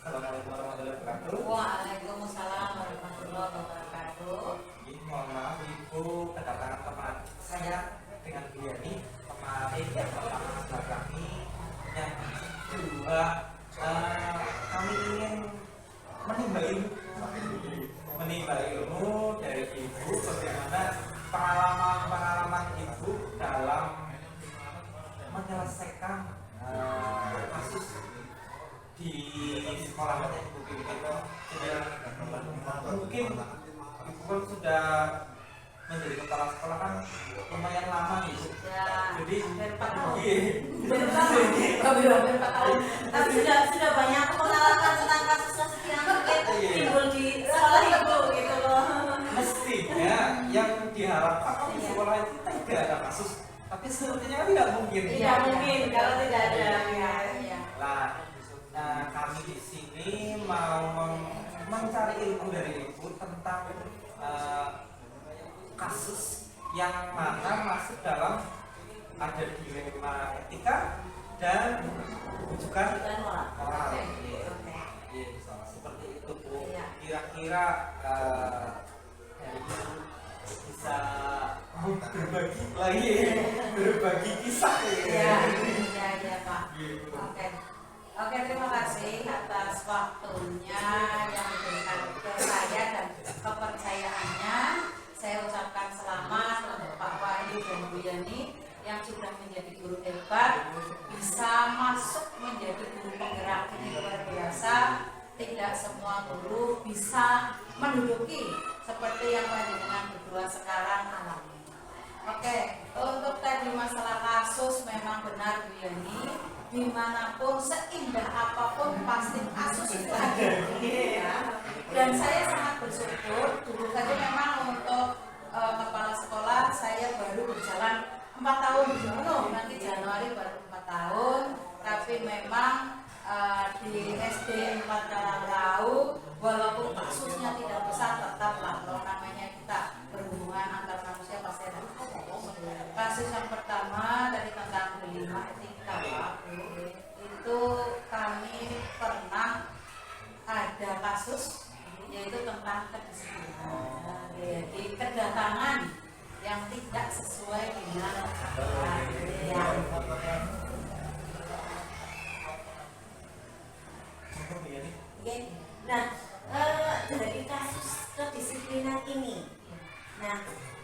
Assalamualaikum warahmatullahi wabarakatuh. Waalaikumsalam warahmatullahi wabarakatuh. Mohon maaf Ibu kedatangan teman saya dengan Bu Yani kemarin yang pertama kami, yang kedua kami ingin menimba ilmu dari Ibu bagaimana pengalaman Ibu dalam menyelesaikan kasus di sekolah yang Ibu pimpin. Mungkin Ibu kan sudah menjadi kepala sekolah kan lumayan lama nih. Ya, Jadi hampir 4 tahun. Iya. Tapi sudah banyak pengalaman tentang kasus-kasus yang timbul di sekolah Ibu gitu loh. Mestinya yang diharapkan di sekolah itu tidak ada kasus, tapi sepertinya tidak mungkin. Tidak mungkin kalau tidak ada. Ya. Nah, kami di sini mau mencari ilmu dari Ibu tentang kasus yang mana masuk dalam ada dilema etika dan juga moral. Iya, seperti itu Bu. Kira-kira dari Ibu bisa berbagi kisah Ya Pak. Oke, terima kasih atas waktunya yang diberikan ke saya dan kepercayaannya. Saya ucapkan selamat untuk Pak Wahyu dan Bu Yani yang sudah menjadi guru hebat, bisa masuk menjadi guru penggerak, ini luar biasa. Tidak semua guru bisa menduduki seperti yang panjenengan berdua sekarang alami. Oke, untuk tadi masalah kasus memang benar Bu Yani, dimanapun seindah apapun pasti kasus itu ada. Ya. Dan saya sangat bersyukur dulu saja memang untuk kepala sekolah saya baru berjalan 4 tahun penuh, nanti Januari baru 4 tahun, tapi memang di SD 4 Karangau walaupun kasusnya tidak besar tetaplah kalau namanya kita berhubungan antar manusia pasti ada. Kasus yang pertama dari tentang delima etika itu kami pernah ada kasus yaitu tentang kedisiplinan, jadi kedatangan yang tidak sesuai dengan yang Nah, dari kasus kedisiplinan ini,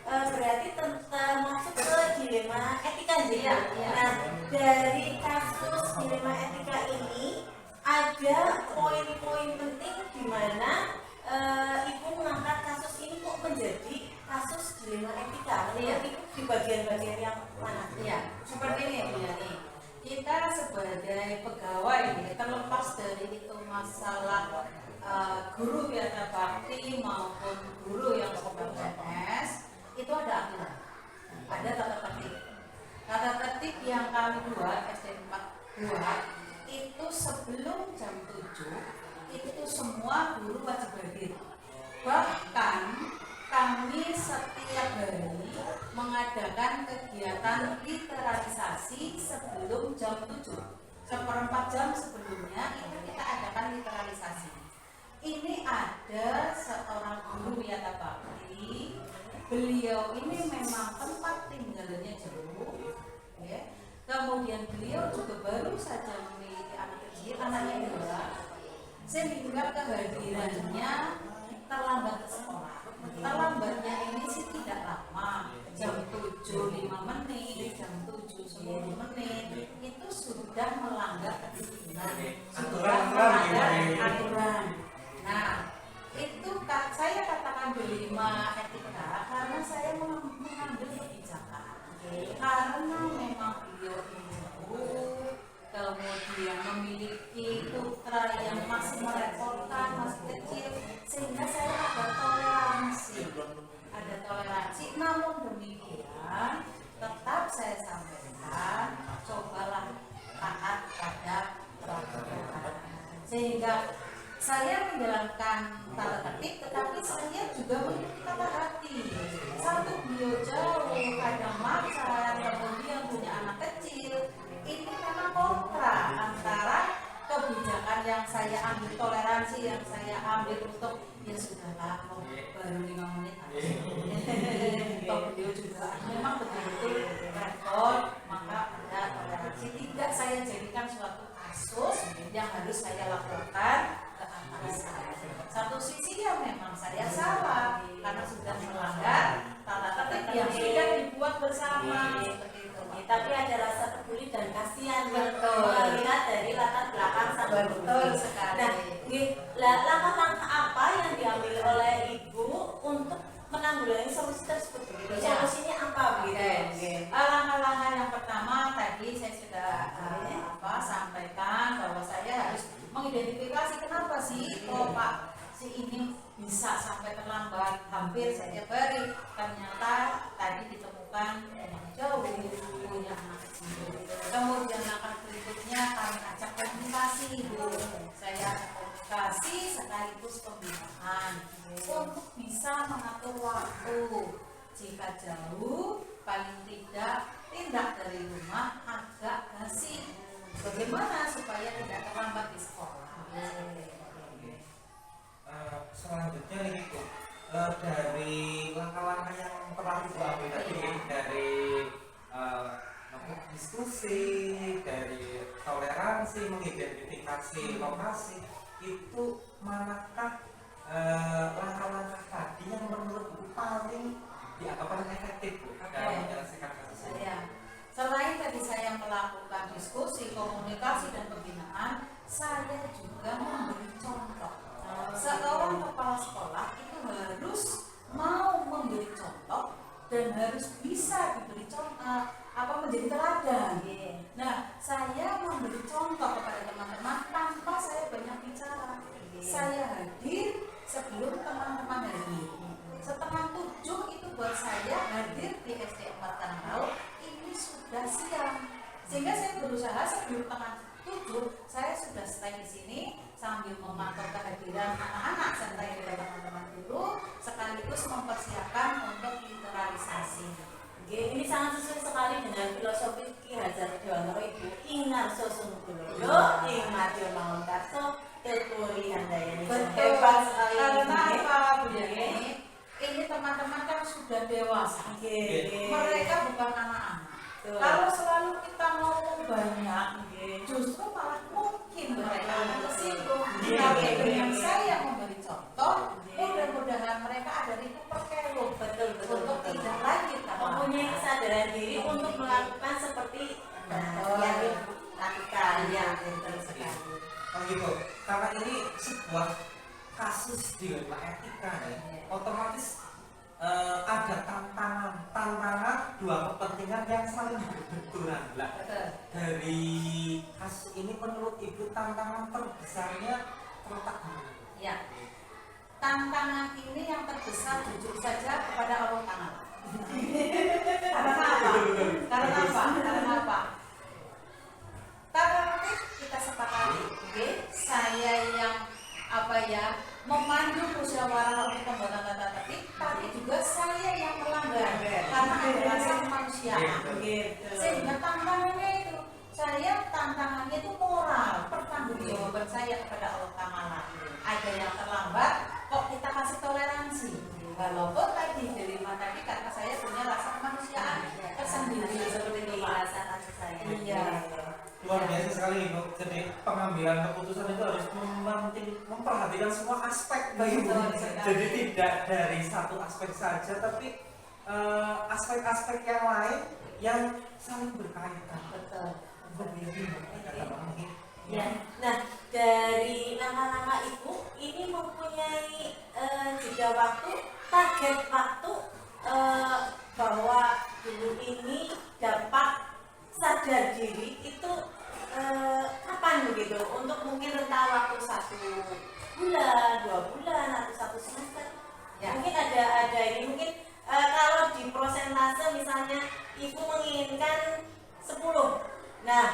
berarti termasuk ke dilema etika ya. Nah, dari kasus dilema etika ini ada poin-poin penting di mana Ibu mengangkat kasus ini kok menjadi kasus dilema etika. Menurut Ibu di bagian-bagian yang mana? Ya, seperti ini Bu Yani. Kita sebagai pegawai terlepas dari itu masalah guru biasa bakti maupun guru yang sekolah PNS itu ada aturan, ada tata tertib. Tata tertib yang kami buat SD 4 buat itu sebelum jam 7 itu semua guru wajib hadir. Bahkan kami setiap hari mengadakan kegiatan literalisasi sebelum jam 7. Seperempat jam sebelumnya itu kita adakan literalisasi. Ini ada seorang guru Wiyata Bakti. Beliau ini memang tempat tinggalnya jauh, ya. Kemudian beliau juga baru saja memiliki anak kecil, anaknya 2, sehingga kehadirannya terlambat ke sekolah. Terlambatnya ini sih tidak lama, jam 7:05, jam 7:10 itu sudah melanggar kedisiplinan, sudah melanggar aturan. Nah, itu saya katakan delima etika karena saya mengambil kebijakan. Karena memang beliau ibu, kemudian memiliki putra yang masih merepotkan, masih kecil, sehingga saya ada toleransi. Namun demikian tetap saya sampaikan, cobalah taat pada peraturan, sehingga saya menjalankan tata tertib, tetapi saya juga memiliki tata hati. Satu, beliau jauh, kadang macan, kemudian punya anak kecil. Ini memang kontra antara kebijakan yang saya ambil toleransi, yang saya ambil untuk ya sudahlah, mau baru 5 menit atau 10 menit. Toh beliau juga memang betul-betul rekod, maka ada toleransi. Tidak saya jadikan suatu kasus yang harus saya laporkan ke atasan. Satu sisi ya memang saya salah karena sudah melanggar tata tertib yang sudah dibuat bersama seperti itu. Tapi ada rasa peduli dan kasihan Betul. melihat dari latar belakang sampai Betul sekali. Nah, langkah-langkah apa yang diambil oleh ibu untuk menanggulangi solusi tersebut? Ya. Solusinya apa begitu? Langkah-langkah yang pertama tadi saya sudah sampaikan bahwa saya harus mengidentifikasi kenapa sih kok Pak si ini bisa sampai terlambat hampir setiap hari. Ternyata tadi ditemukan jauh punya anak kecil. Kemudian langkah berikutnya kami ajak komunikasi, saya ajak komunikasi sekaligus pembinaan untuk bisa mengatur waktu. Jika jauh, paling tidak tindak dari rumah agak kasih. Bagaimana supaya tidak terlambat di sekolah? Selanjutnya nih Bu, dari langkah-langkah yang telah Ibu ambil tadi dari diskusi, dari toleransi, mengidentifikasi lokasi, itu manakah langkah-langkah tadi yang menurut Ibu paling dianggap paling efektif Bu dalam menyelesaikan kasus ini? Selain tadi saya melakukan diskusi, komunikasi dan pembinaan, saya juga memberi contoh. Seorang kepala sekolah itu harus mau memberi contoh dan harus bisa diberi contoh menjadi teladan. Nah, saya memberi contoh kepada teman-teman tanpa saya banyak bicara. Saya hadir sebelum teman-teman hadir. 6:30 itu buat saya hadir di SD 4 Tanah Laut ini sudah siang. Sehingga saya berusaha sebelum 6:30 saya sudah stay di sini sambil memantau kehadiran anak-anak serta juga teman-teman guru sekaligus mempersiapkan untuk literalisasi. Ini sangat sesuai sekali dengan filosofi Ki Hajar Dewantara Ibu Ingar Sosungkuloyo, Ing Madyo Mangunkarso, Ilpuri Handayani. Hebat sekali. Karena apa Bu Yeni? Ini teman-teman kan sudah dewasa. Mereka bukan anak-anak. Kalau selalu kita ngomong banyak, justru malah mungkin mereka tersinggung. Tapi dengan saya memberi contoh, mudah-mudahan mereka ada ribu perkelu untuk tidak lanjut mempunyai kesadaran diri untuk melakukan seperti yang ibu lakukan. Betul sekali. Oh gitu, karena ini sebuah kasus dilema etika ya, otomatis ada tantangan dua kepentingan yang saling berbenturan. Dari kasus ini menurut Ibu tantangan terbesarnya terletak di mana? Ya, tantangan ini yang terbesar jujur saja kepada Allah Ta'ala. Karena apa? Karena apa? Tapi kita sepakati, saya yang memandu musyawarah untuk pembuatan tata tertib, tapi juga saya yang melanggar karena ada rasa kemanusiaan. Sehingga tantangannya itu, tantangannya itu moral, pertanggungjawaban saya kepada Allah Ta'ala. Ada yang terlambat, kok kita kasih toleransi. Walaupun tadi tadi karena saya punya rasa kemanusiaan tersendiri seperti itu perasaan saya. Iya. Luar biasa sekali Ibu. Jadi pengambilan keputusan itu harus memperhatikan semua aspek Ibu. Jadi tidak dari satu aspek saja, tapi aspek-aspek yang lain yang saling berkaitan. Betul. Ya. Nah, dari langkah-langkah Ibu ini mempunyai jeda waktu, target waktu bahwa dulu ini dapat sadar diri itu kapan begitu? Untuk mungkin rentang waktu 1 bulan, 2 bulan, atau 1 semester. Ya. Mungkin ada ini mungkin kalau di prosentase misalnya Ibu menginginkan 10. Nah,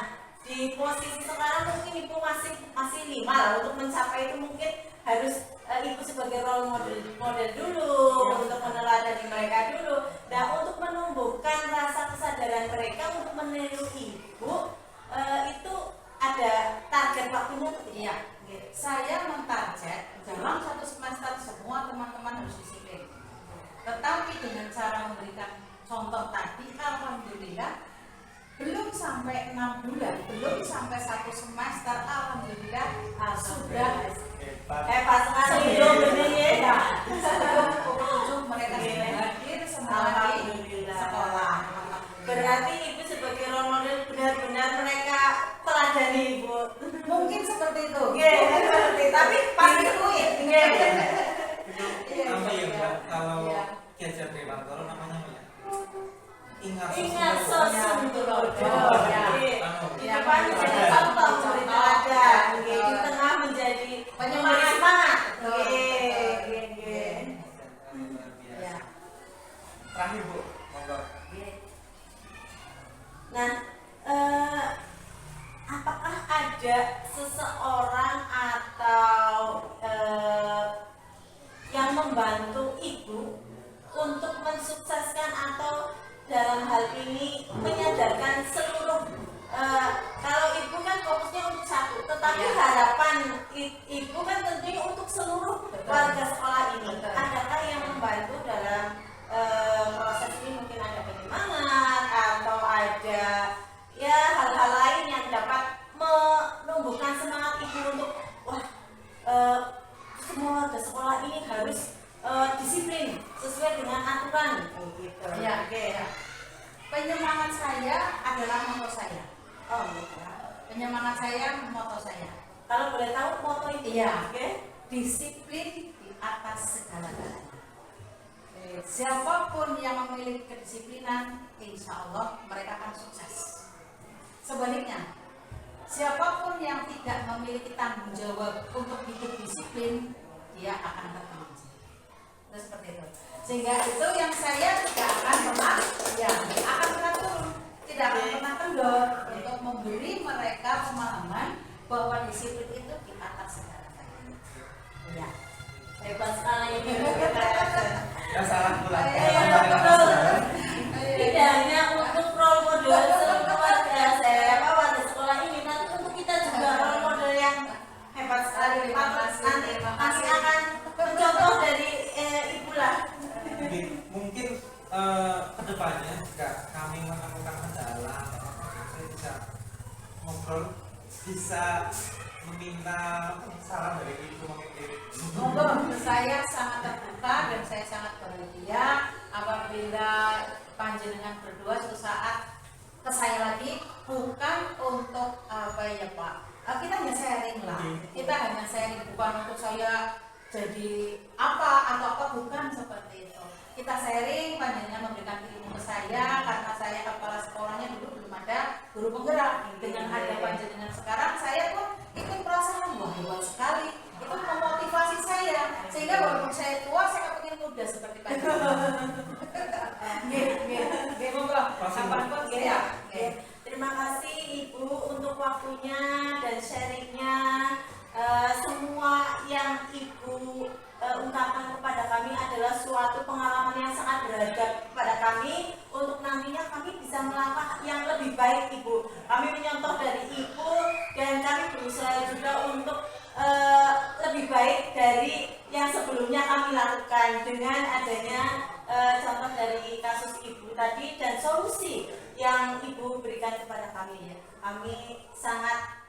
di posisi sekarang mungkin Ibu masih 5 lah. Untuk mencapai itu mungkin harus Ibu sebagai role model dulu, untuk meneladani mereka dulu. Nah, untuk menumbuhkan rasa kesadaran mereka untuk meniru Ibu, itu ada target waktunya. Iya. Saya sampai 6 bulan, belum sampai 1 semester, alhamdulillah sudah Hebat sekali. sebelum Bener ya. ya, sebelum pukul 7 mereka sudah hadir semua di Alhamdulillah. sekolah. Berarti ibu sebagai role model benar-benar mereka teladani ibu. Mungkin seperti itu. Oke, seperti tapi pasti kuit. Itu apa ya Mbak? Kalau Iya. Ki Hajar Dewantara namanya apa ya? Ingat Ingat Sosrodo. Sosrodo. Anu, Di depan menjadi contoh, menjadi teladan. Di tengah menjadi penyemangat semangat. Oke. luar biasa. Ya. Terakhir Bu, monggo. Nah, apakah ada seseorang atau yang membantu ibu untuk mensukseskan atau dalam hal ini menyadarkan seluruh kalau ibu kan fokusnya untuk satu, tetapi Ya. harapan ibu kan tentunya untuk seluruh Betul. warga sekolah ini. Betul. Adakah yang membantu dalam proses ini? Mungkin ada penyemangat atau ada ya hal-hal lain yang dapat menumbuhkan semangat ibu untuk wah semua warga sekolah ini harus disiplin sesuai dengan aturan gitu. Ya, Oke. ya. Penyemangat saya adalah moto saya. Oh, gitu. Penyemangat saya moto saya. Kalau boleh tahu moto itu Iya. oke? Disiplin di atas segala-galanya. Siapapun yang memiliki kedisiplinan, insya Allah mereka akan sukses. Sebaliknya, siapapun yang tidak memiliki tanggung jawab untuk hidup disiplin, dia akan tergelincir. Itu seperti itu. Sehingga itu yang saya tidak akan pernah, ya akan pernah turun, tidak akan pernah kendor untuk memberi mereka pemahaman bahwa disiplin itu di atas segala-galanya. Ya. Hebat sekali ini. Ya salah pula. Iya, betul. Tidak hanya untuk role model seluruh warga warga sekolah ini, tapi untuk kita juga role model yang hebat sekali. Nanti masih akan mencontoh dari ibu lah. Mungkin kedepannya jika kami menemukan kendala, saya bisa ngobrol, bisa meminta saran dari ibu mungkin. Monggo, saya sangat terbuka dan saya sangat bahagia apabila panjenengan berdua suatu saat ke saya lagi, bukan untuk apa ya Pak, kita hanya sharing lah, kita hanya sharing, bukan untuk saya jadi apa atau apa, bukan seperti itu. Kita sharing, panjenengan memberikan ilmu ke saya karena saya kepala sekolahnya dulu belum ada guru penggerak. Dengan ada panjenengan sekarang, saya pun ikut perasaan wah hebat sekali. Itu memotivasi saya sehingga walaupun saya tua, saya ingin muda seperti panjenengan. Nggih, monggo. Kapanpun ya. Terima kasih Ibu untuk waktunya dan sharingnya. Semua yang Ibu ungkapkan kepada kami adalah suatu pengalaman yang sangat berharga kepada kami untuk nantinya kami bisa melangkah yang lebih baik Ibu. Kami menyontoh dari Ibu dan kami berusaha juga untuk lebih baik dari yang sebelumnya kami lakukan dengan adanya contoh dari kasus Ibu tadi dan solusi yang Ibu berikan kepada kami. Kami sangat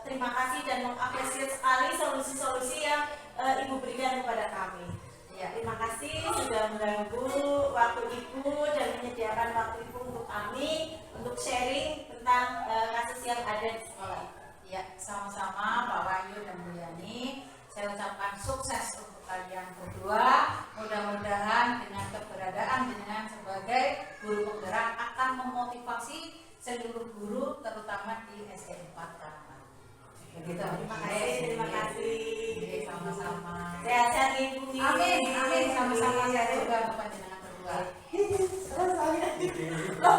terima kasih dan mengapresiasi sekali solusi-solusi yang Ibu berikan kepada kami. Ya, terima kasih sudah mengganggu waktu Ibu dan menyediakan waktu Ibu untuk kami untuk sharing tentang kasus yang ada di sekolah. Ya, sama-sama Pak Wahyu dan Bu Yani. Saya ucapkan sukses untuk kalian berdua. Mudah-mudahan dengan keberadaan jenengan sebagai guru penggerak akan memotivasi seluruh guru terutama di SD 4 Karaman. Begitu. Terima kasih. Oke, sama-sama. Sehat-sehat Ibu. Amin, amin, sama-sama saya juga kepada jenengan berdua. Loh,